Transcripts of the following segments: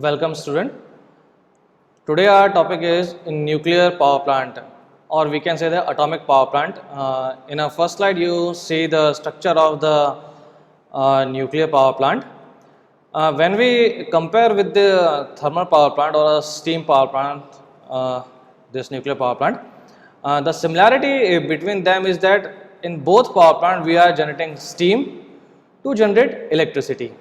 Welcome student. Today our topic is in nuclear power plant, or we can say the atomic power plant. In our first slide you see the structure of the nuclear power plant. When we compare with the thermal power plant or a steam power plant, this nuclear power plant, the similarity between them is that in both power plant we are generating steam to generate electricity.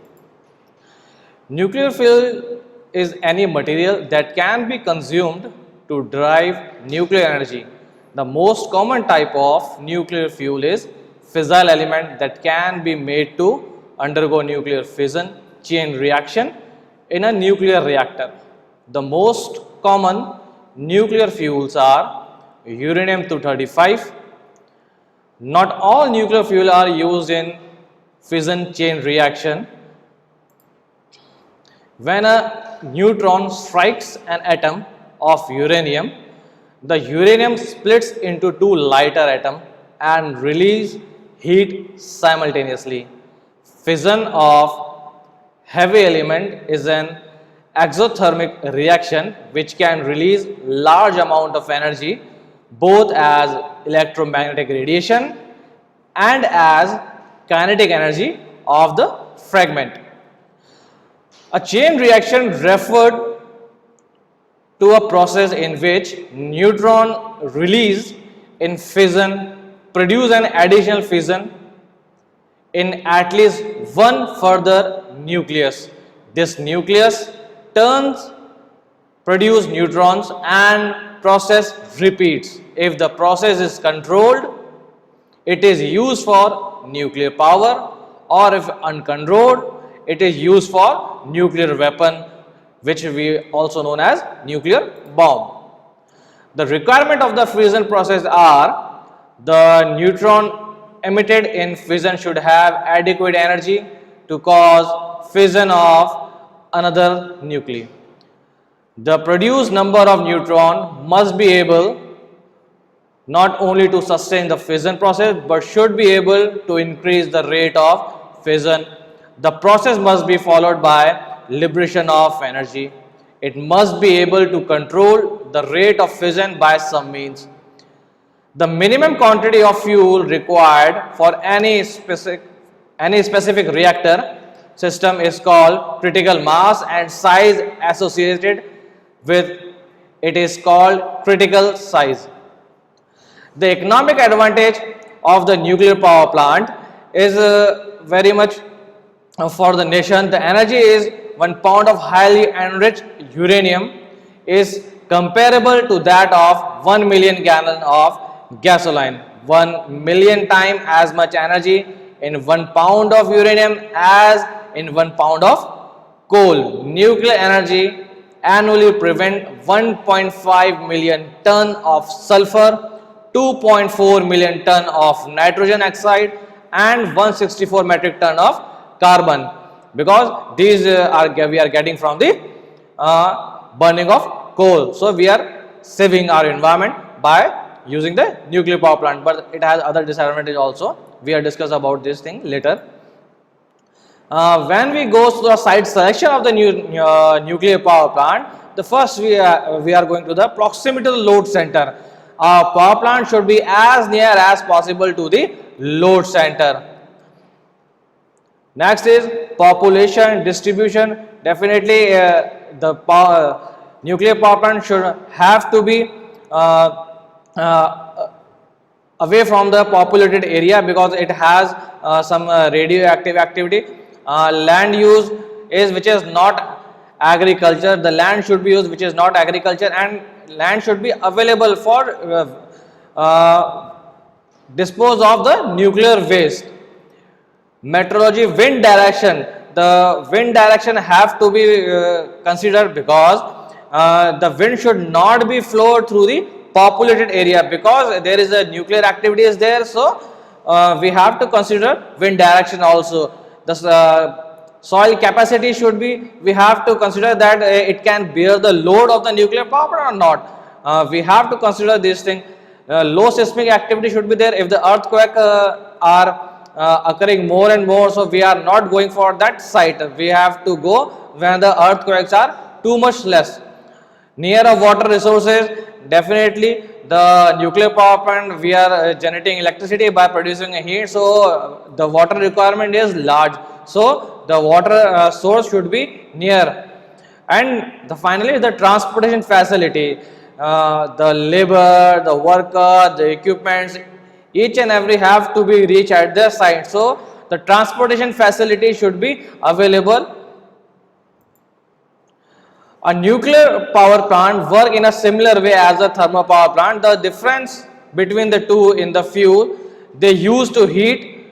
Nuclear fuel is any material that can be consumed to drive nuclear energy. The most common type of nuclear fuel is fissile element that can be made to undergo nuclear fission chain reaction in a nuclear reactor. The most common nuclear fuels are uranium-235. Not all nuclear fuel are used in fission chain reaction. When a neutron strikes an atom of uranium, the uranium splits into two lighter atoms and release heat simultaneously. Fission of heavy element is an exothermic reaction which can release large amount of energy both as electromagnetic radiation and as kinetic energy of the fragment. A chain reaction referred to a process in which neutron released in fission produce an additional fission in at least one further nucleus. This nucleus produce neutrons and process repeats. If the process is controlled, it is used for nuclear power, or if uncontrolled, it is used for nuclear weapon, which we also known as nuclear bomb. The requirement of the fission process are the neutron emitted in fission should have adequate energy to cause fission of another nuclei. The produced number of neutron must be able not only to sustain the fission process but should be able to increase the rate of fission. The process must be followed by liberation of energy. It must be able to control the rate of fission by some means. The minimum quantity of fuel required for any specific reactor system is called critical mass, and size associated with it is called critical size. The economic advantage of the nuclear power plant is very much for the nation. The energy is 1 pound of highly enriched uranium is comparable to that of 1 million gallon of gasoline. 1 million times as much energy in 1 pound of uranium as in 1 pound of coal. Nuclear energy annually prevent 1.5 million ton of sulfur, 2.4 million ton of nitrogen oxide and 164 metric ton of carbon, because these we are getting from the burning of coal. So we are saving our environment by using the nuclear power plant, but it has other disadvantages also. We are discuss about this thing later. When we go to the site selection of the nuclear power plant, the first we are going to the proximity to the load center. Our power plant should be as near as possible to the load center. Next is population distribution. Definitely the nuclear power plant should have to be away from the populated area because it has some radioactive activity. Land use is which is not agriculture. The land should be used which is not agriculture, and land should be available for dispose of the nuclear waste. Meteorology, wind direction. The wind direction have to be considered because the wind should not be flowed through the populated area because there is a nuclear activity is there. So we have to consider wind direction also. The soil capacity should be, we have to consider that it can bear the load of the nuclear power plant or not. We have to consider this thing. Low seismic activity should be there. If the earthquake are occurring more and more, so we are not going for that site. We have to go when the earthquakes are too much less. Near of water resources, definitely the nuclear power plant, we are generating electricity by producing a heat, so the water requirement is large. So the water source should be near. And finally, the transportation facility, the labor, the worker, the equipments, each and every have to be reached at their site. So the transportation facility should be available. A nuclear power plant work in a similar way as a thermal power plant. The difference between the two in the fuel they use to heat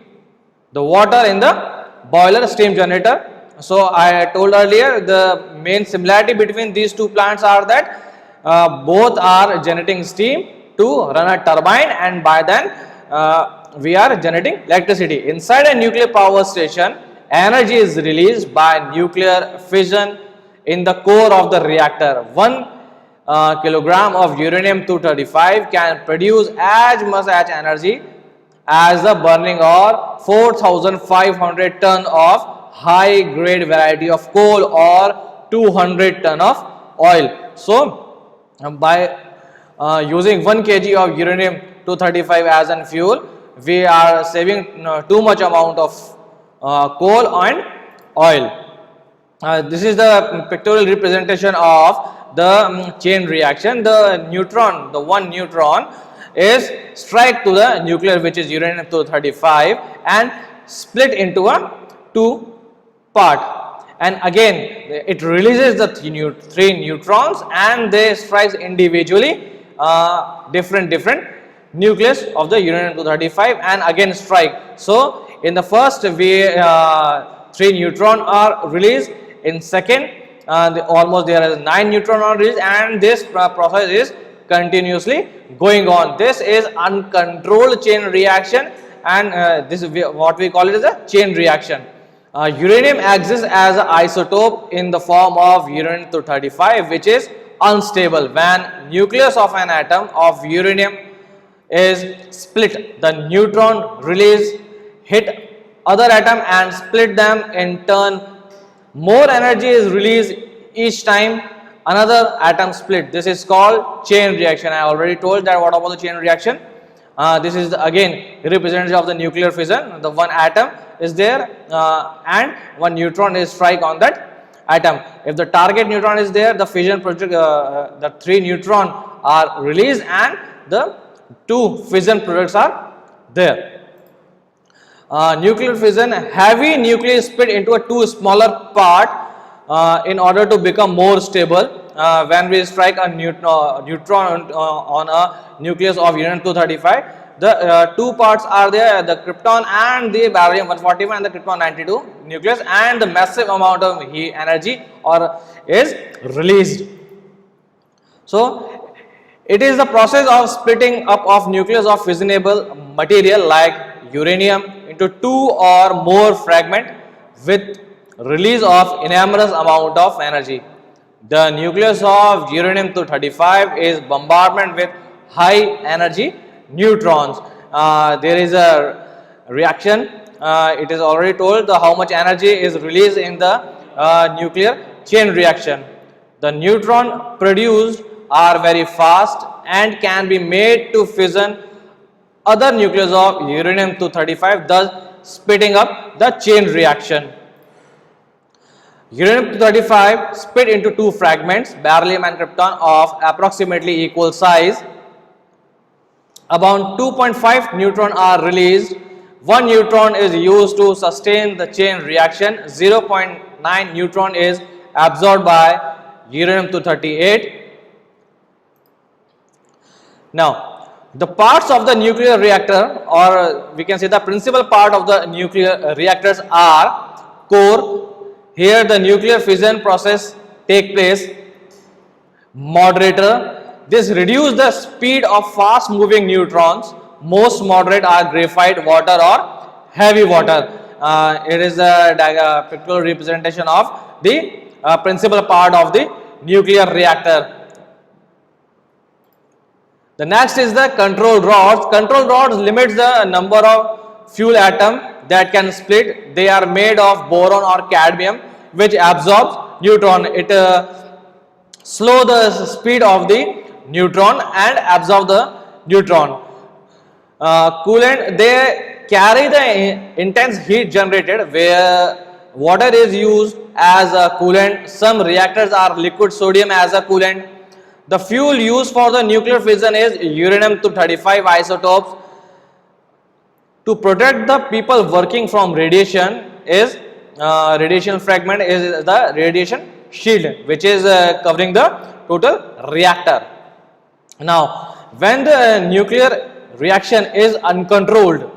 the water in the boiler steam generator. So I told earlier the main similarity between these two plants are that both are generating steam to run a turbine, and by then we are generating electricity. Inside a nuclear power station, energy is released by nuclear fission in the core of the reactor. 1 kilogram of uranium-235 can produce as much as energy as the burning or 4,500 ton of high grade variety of coal or 200 ton of oil. So by using 1 kg of uranium-235 as an fuel, we are saving too much amount of coal and oil. This is the pictorial representation of the chain reaction. The neutron, the one neutron is strike to the nuclear, which is uranium-235, and split into a two part, and again it releases the three neutrons and they strike individually different nucleus of the uranium-235 and again strike. So in the first we 3 neutron are released. In second, almost there is 9 neutron are released, and this process is continuously going on. This is uncontrolled chain reaction, and this is what we call it as a chain reaction. Uranium exists as an isotope in the form of uranium-235, which is unstable. When nucleus of an atom of uranium is split, the neutron release hit other atom and split them. In turn, more energy is released each time another atom split. This is called chain reaction. I already told that what about the chain reaction. This is again representative of the nuclear fission. The one atom is there and one neutron is strike on that atom. If the target neutron is there, the fission project, the 3 neutron are released and the 2 fission products are there. Nuclear fission, heavy nuclei split into a 2 smaller part in order to become more stable. When we strike a neutron on a nucleus of uranium-235, the 2 parts are there, the krypton and the barium-141 and the krypton-92 nucleus, and the massive amount of heat energy is released. So it is the process of splitting up of nucleus of fissionable material like uranium into 2 or more fragments with release of enormous amount of energy. The nucleus of uranium-235 is bombardment with high energy neutrons. There is a reaction. It is already told how much energy is released in the nuclear chain reaction. The neutron produced are very fast and can be made to fission other nucleus of uranium-235, thus speeding up the chain reaction. Uranium-235 split into 2 fragments, beryllium and krypton, of approximately equal size. About 2.5 neutron are released. 1 neutron is used to sustain the chain reaction. 0.9 neutron is absorbed by uranium-238. Now, the parts of the nuclear reactor, or we can say the principal part of the nuclear reactors, are core. Here the nuclear fission process take place. Moderator, this reduces the speed of fast moving neutrons. Most moderate are graphite, water or heavy water. It is a pictorial representation of the principal part of the nuclear reactor. The next is the control rods. Control rods limits the number of fuel atom that can split. They are made of boron or cadmium, which absorbs neutron. It slow the speed of the neutron and absorb the neutron. Coolant, they carry the intense heat generated where water is used as a coolant. Some reactors are liquid sodium as a coolant. The fuel used for the nuclear fission is uranium-235 isotopes. To protect the people working from radiation is radiation fragment is the radiation shield, which is covering the total reactor. Now, when the nuclear reaction is uncontrolled,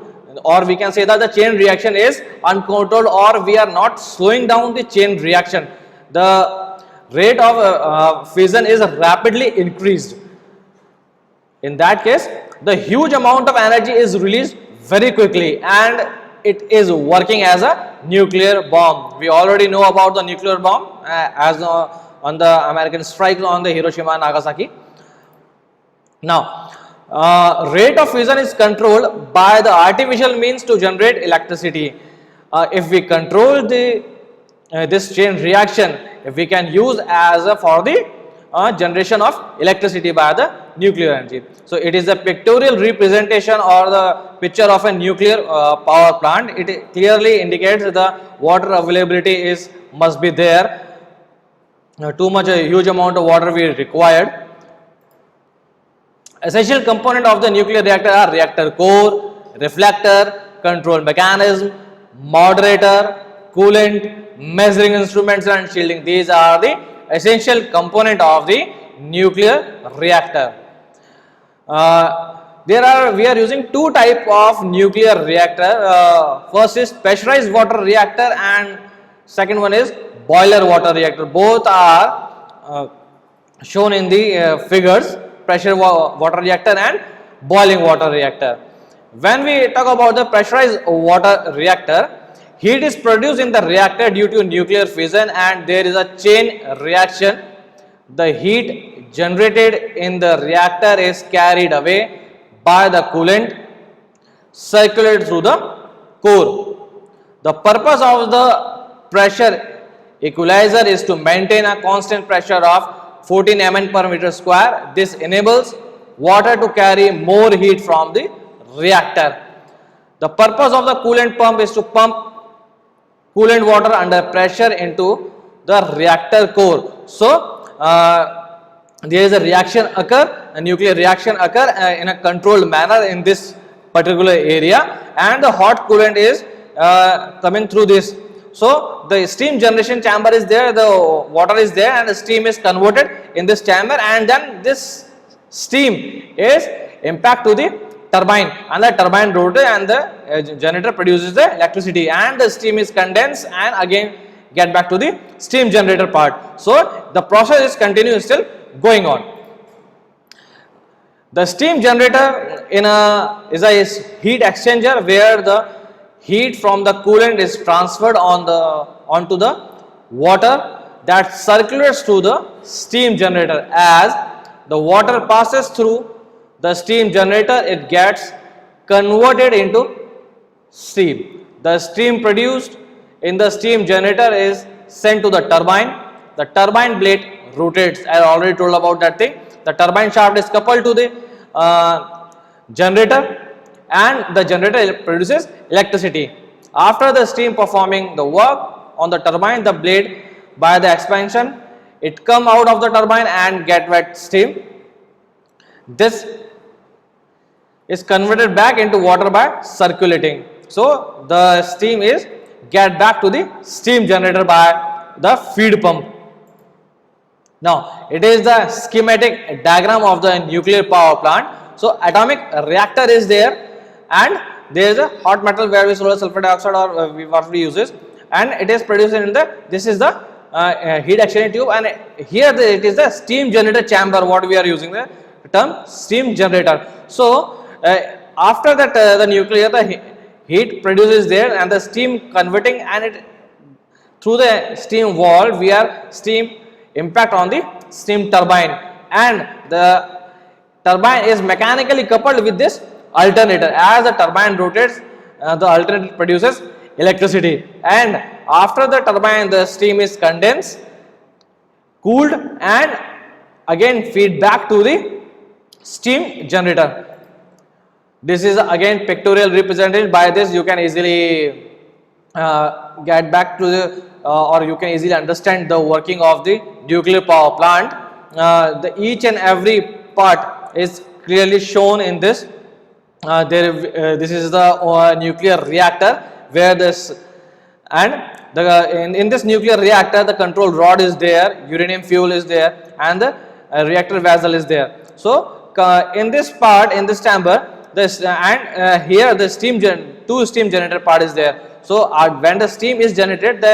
or we can say that the chain reaction is uncontrolled, or we are not slowing down the chain reaction, the rate of fission is rapidly increased. In that case, the huge amount of energy is released very quickly and it is working as a nuclear bomb. We already know about the nuclear bomb as on the American strike on the Hiroshima and Nagasaki. Now, rate of fission is controlled by the artificial means to generate electricity. If we control the this chain reaction, if we can use as for the generation of electricity by the nuclear energy. So it is a pictorial representation or the picture of a nuclear power plant. It clearly indicates the water availability is must be there. Too much, a huge amount of water we required. Essential component of the nuclear reactor are reactor core, reflector, control mechanism, moderator, coolant, measuring instruments and shielding. These are the essential component of the nuclear reactor. We are using two type of nuclear reactor. First is pressurized water reactor and second one is boiler water reactor. Both are shown in the figures, pressure water reactor and boiling water reactor. When we talk about the pressurized water reactor, heat is produced in the reactor due to nuclear fission and there is a chain reaction. The heat generated in the reactor is carried away by the coolant circulated through the core. The purpose of the pressure equalizer is to maintain a constant pressure of 14 mn per meter square. This enables water to carry more heat from the reactor. The purpose of the coolant pump is to pump coolant water under pressure into the reactor core. So, there is a reaction occur, a nuclear reaction occur in a controlled manner in this particular area and the hot coolant is coming through this. So, the steam generation chamber is there, the water is there and the steam is converted in this chamber and then this steam is impact to the turbine and the turbine rotates and the generator produces the electricity and the steam is condensed and again get back to the steam generator part. So, the process is continuous still going on. The steam generator is a heat exchanger where the heat from the coolant is transferred onto the water that circulates through the steam generator. As the water passes through the steam generator, it gets converted into steam. The steam produced in the steam generator is sent to the turbine. The turbine blade rotates. I already told about that thing. The turbine shaft is coupled to the generator and the generator produces electricity. After the steam performing the work on the turbine, the blade by the expansion, it come out of the turbine and get wet steam. This is converted back into water by circulating. So, the steam is get back to the steam generator by the feed pump. Now, it is the schematic diagram of the nuclear power plant. So, atomic reactor is there and there is a hot metal where we solar sulfur dioxide or what we uses and it is produced in the, this is the heat exchanger tube and here it is the steam generator chamber what we are using the term steam generator. So, after that the nuclear the heat produces there and the steam converting and it through the steam valve we are steam impact on the steam turbine and the turbine is mechanically coupled with this alternator. As the turbine rotates the alternator produces electricity and after the turbine the steam is condensed, cooled and again feed back to the steam generator. This is again pictorial represented by this. You can easily get back to the or you can easily understand the working of the nuclear power plant. The each and every part is clearly shown in this. This is the nuclear reactor where this, and in this nuclear reactor the control rod is there, uranium fuel is there, and the reactor vessel is there. So in this part, in this chamber, this and here the two steam generator part is there. So when the steam is generated,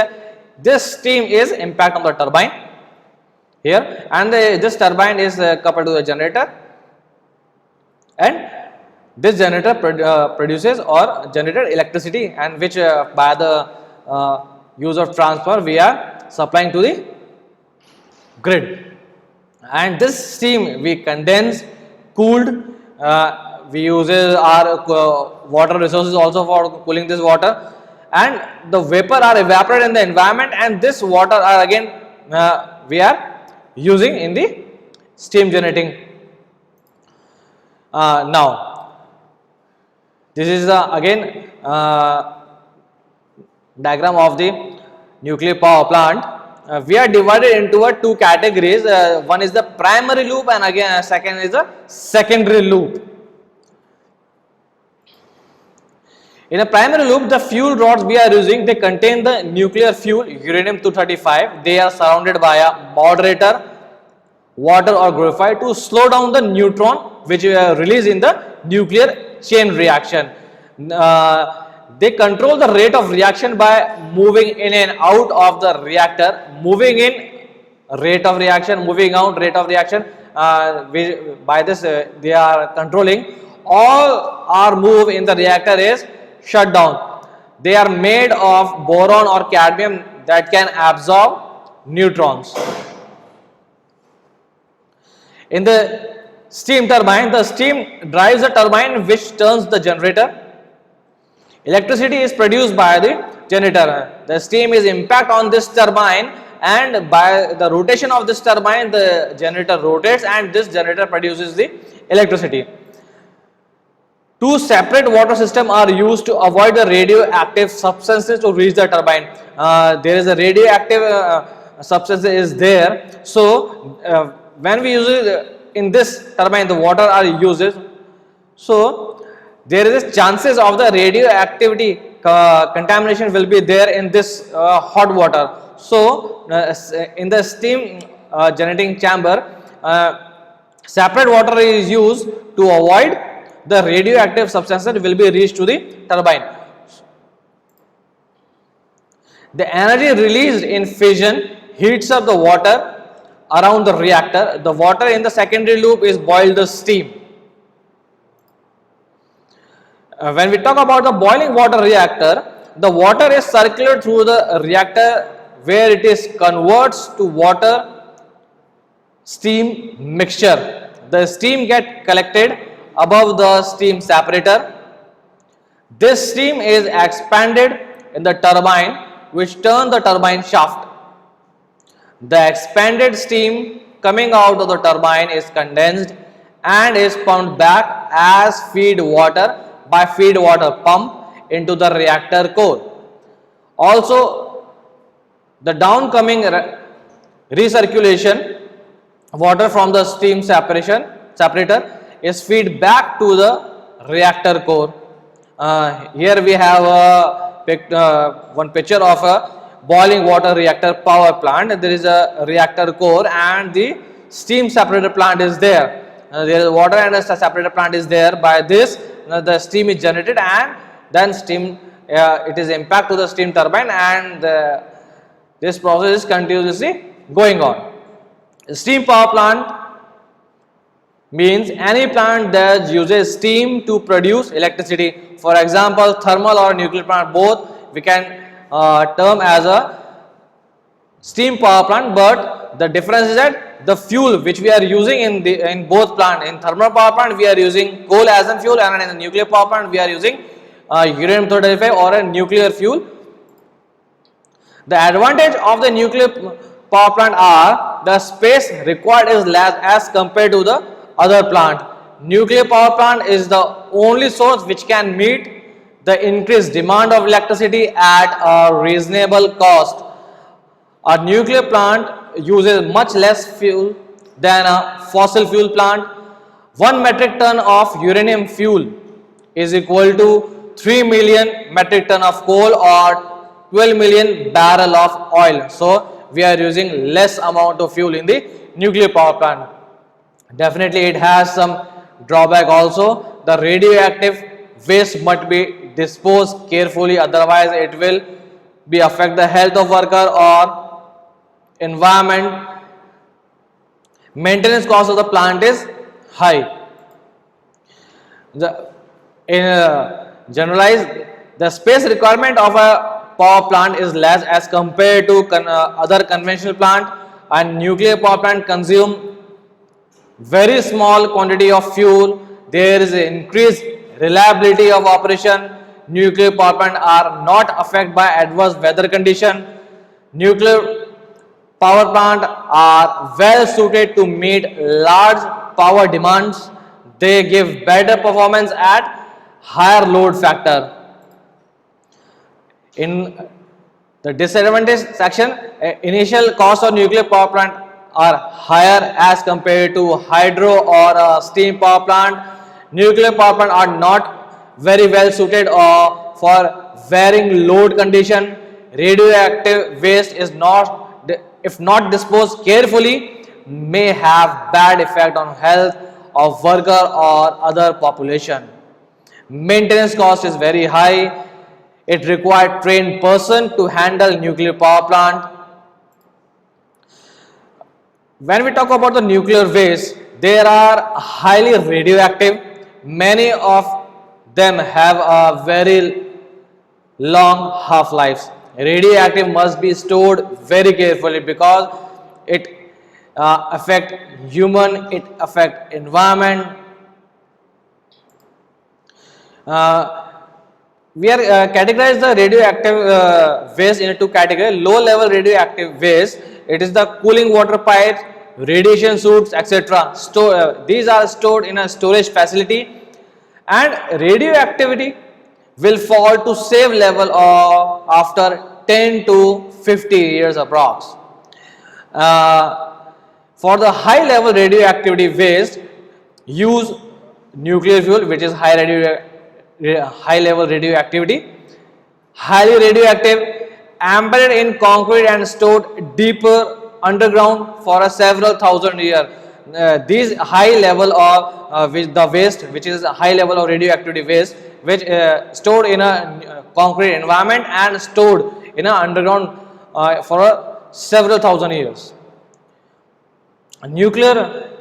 this steam is impact on the turbine here, and this turbine is coupled to the generator, and this generator produces or generated electricity, and which by the use of transformer we are supplying to the grid. And this steam we condense, cooled, we use our water resources also for cooling this water, and the vapor are evaporated in the environment, and this water are again we are using in the steam generating. Now this is again diagram of the nuclear power plant. We are divided into two categories. One is the primary loop, and again second is the secondary loop. In a primary loop, the fuel rods we are using, they contain the nuclear fuel uranium-235. They are surrounded by a moderator, water or graphite to slow down the neutron which release in the nuclear chain reaction. They control the rate of reaction by moving in and out of the reactor. Moving in, rate of reaction; moving out, rate of reaction. By this they are controlling. All our move in the reactor is shut down. They are made of boron or cadmium that can absorb neutrons. In the steam turbine, the steam drives the turbine which turns the generator. Electricity is produced by the generator. The steam is impact on this turbine, and by the rotation of this turbine the generator rotates, and this generator produces the electricity. Two separate water systems are used to avoid the radioactive substances to reach the turbine. There is a radioactive substance is there. So when we use it in this turbine, the water are used. So there is chances of the radioactivity contamination will be there in this hot water. So in the steam generating chamber, separate water is used to avoid the radioactive substances will be reached to the turbine. The energy released in fission heats up the water around the reactor. The water in the secondary loop is boiled steam. When we talk about the boiling water reactor, the water is circulated through the reactor where it is converts to water steam mixture. The steam get collected above the steam separator. This steam is expanded in the turbine which turn the turbine shaft. The expanded steam coming out of the turbine is condensed and is pumped back as feed water by feed water pump into the reactor core. Also, the downcoming recirculation water from the steam separator is feed back to the reactor core. Here we have one picture of a boiling water reactor power plant. There is a reactor core and the steam separator plant is there. There is water and a separator plant is there. By this the steam is generated, and then steam it is impact to the steam turbine, and this process is continuously going on. Steam power plant means any plant that uses steam to produce electricity. For example, thermal or nuclear plant, both we can term as a steam power plant, but the difference is that the fuel which we are using in both plant, in thermal power plant we are using coal as a fuel, and in the nuclear power plant we are using uranium-235 or a nuclear fuel. The advantage of the nuclear power plant are, the space required is less as compared to the other plant. Nuclear power plant is the only source which can meet the increased demand of electricity at a reasonable cost. A nuclear plant uses much less fuel than a fossil fuel plant. 1 metric ton of uranium fuel is equal to 3 million metric ton of coal or 12 million barrel of oil. So we are using less amount of fuel in the nuclear power plant. Definitely it has some drawback also. The radioactive waste must be disposed carefully, otherwise it will be affect the health of worker or environment. Maintenance cost of the plant is high. Generalized, the space requirement of a power plant is less as compared to other conventional plant, and nuclear power plant consume very small quantity of fuel. There is increased reliability of operation. Nuclear power plant are not affected by adverse weather condition. Nuclear power plant are well suited to meet large power demands. They give better performance at higher load factor. In the disadvantage section, initial cost of nuclear power plant are higher as compared to hydro or steam power plant. Nuclear power plant are not very well suited for varying load condition. Radioactive waste is not, if not disposed carefully, may have bad effect on health of worker or other population. Maintenance cost is very high. It required trained person to handle nuclear power plant. When we talk about the nuclear waste, they are highly radioactive. Many of them have a very long half-lives. Radioactive must be stored very carefully because it affect human, it affect environment. We are categorize the radioactive waste into two categories. Low level radioactive waste, it is the cooling water pipes, radiation suits, etc. These are stored in a storage facility, and radioactivity will fall to safe level of after 10 to 50 years approx. For the high level radioactivity waste, use nuclear fuel, which is high level radioactivity, highly radioactive, embedded in concrete and stored deeper underground for a several thousand years. These high level of the waste, which is a high level of radioactivity waste, which stored in a concrete environment and stored in an underground for several thousand years. Nuclear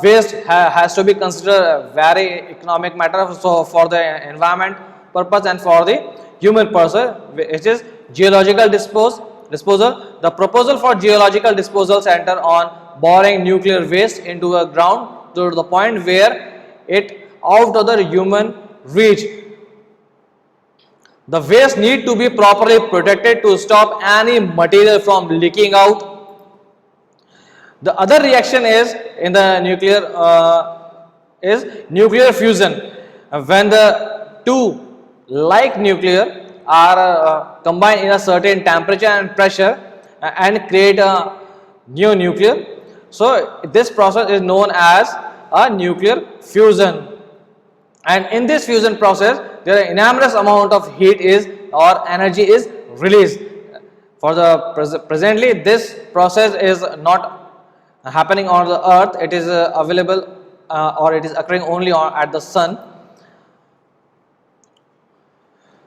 waste has to be considered a very economic matter, so for the environment purpose and for the human purpose, which is geological disposal. The proposal for geological disposal center on boring nuclear waste into a ground to the point where it out of the human reach. The waste need to be properly protected to stop any material from leaking out. The other reaction is in the nuclear is nuclear fusion. When the two like nuclear are combined in a certain temperature and pressure and create a new nuclear. So this process is known as a nuclear fusion. And in this fusion process, there are enormous amount of heat is or energy is released. For the presently, this process is not happening on the earth. It is available or it is occurring only at the sun.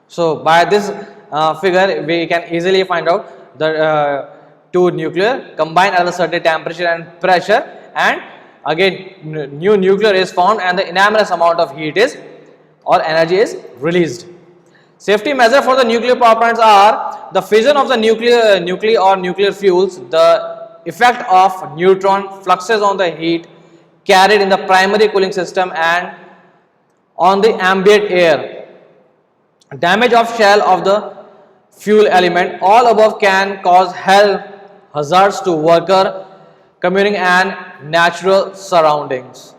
So by this figure, we can easily find out the two nuclear combined at a certain temperature and pressure, and again new nuclear is formed and the enormous amount of heat is or energy is released. Safety measures for the nuclear power plants are the fission of the nuclei or nuclear fuels, the effect of neutron fluxes on the heat carried in the primary cooling system and on the ambient air, damage of shell of the fuel element. All above can cause health hazards to worker, commuting and natural surroundings.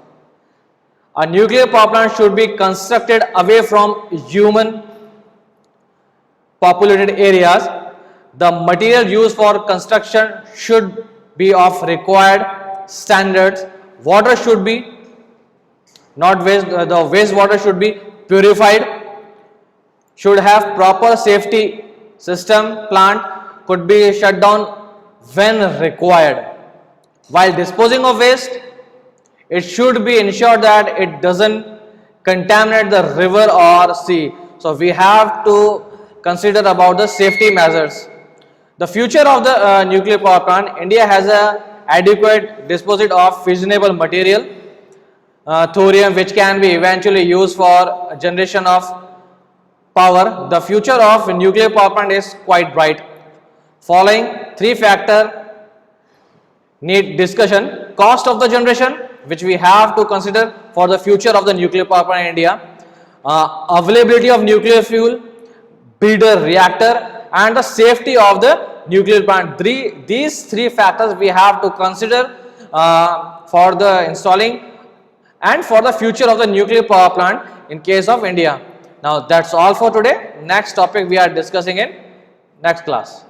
A nuclear power plant should be constructed away from human populated areas. The material used for construction should be of required standards. Water should be not waste, the wastewater should be purified, should have proper safety system. Plant could be shut down when required. While disposing of waste, it should be ensured that it doesn't contaminate the river or sea. So we have to consider about the safety measures. The future of the nuclear power plant, India has a adequate deposit of fissionable material, thorium, which can be eventually used for generation of power. The future of nuclear power plant is quite bright. Following three factors need discussion: cost of the generation, which we have to consider for the future of the nuclear power plant in India, availability of nuclear fuel, breeder reactor, and the safety of the nuclear plant. These three factors we have to consider for the installing and for the future of the nuclear power plant in case of India. Now that's all for today. Next topic we are discussing in next class.